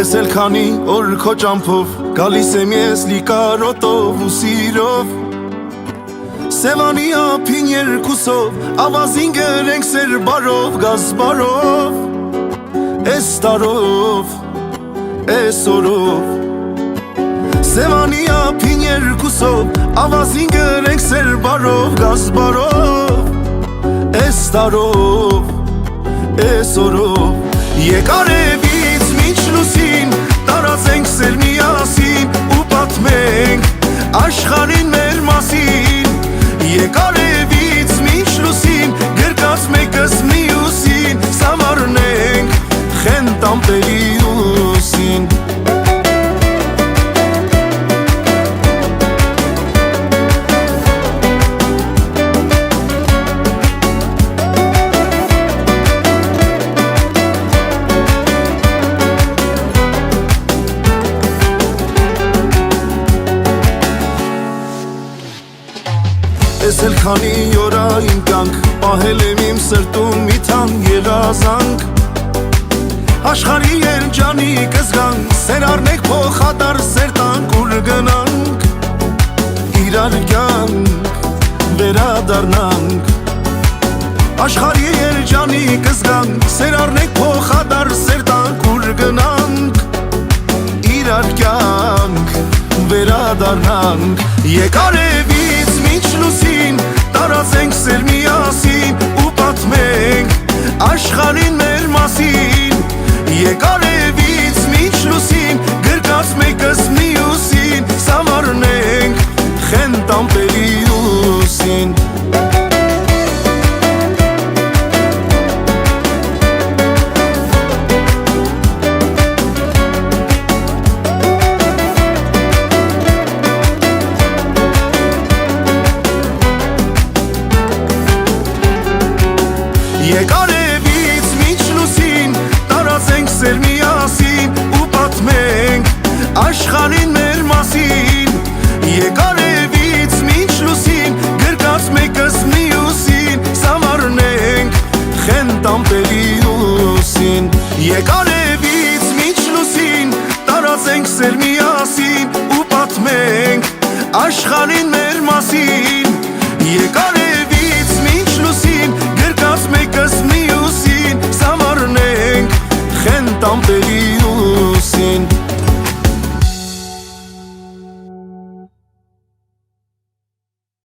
Ես էլ քանի օր քո ճամփով գալիս եմ ես լիկարոտով ու սիրով Սևանի ափին երկուսով ավազին գերենք սեր բարով գազ բարով Էս տարով, էս օրով Սևանի ափին երկուսով ավազին գերենք սեր բարով գազ բարով Էս տարով, էս օրով Եկ արևից մինչ լուսին տարածենք սեր միասին ու պատմենք աշխարհին մեր մասին Եկ արևից մինչ լուսին գրկած մեկս մյուսին սավառնենք խենթ ամպերի ուսին Ես էլ քանի օր իմ կյանք պահել եմ իմ սրտում մի թան երազանք Աշխարհի երջանի կզգանք սեր առնենք փոխադարձ սեր տանք ուր գնանք Իրար կյանք վերադառնանք Աշխարհի երջանի կզգանք սեր առնենք փոխադարձ սեր տանք ուր գնանք Իրար կյանք վերադառնանք Եկ արևից մինչ լուսին տարածենք սեր միասին ու պատմենք աշխարհին մեր մասին Եկ արևից մինչ լուսին գրկած մեկս մյուսին սավառնենք խենթ ամպերի ուսին Եկ արևից մինչ լուսին տարածենք սեր միասին ու պատմենք աշխարհին մեր մասին Եկ արևից մինչ լուսին գրկած մեկս մյուսին սավառնենք խենթ ամպերի ուսին Եկ արևից մինչ լուսին տարածենք սեր միասին ու պատմենք աշխարհին մեր մասին Եկ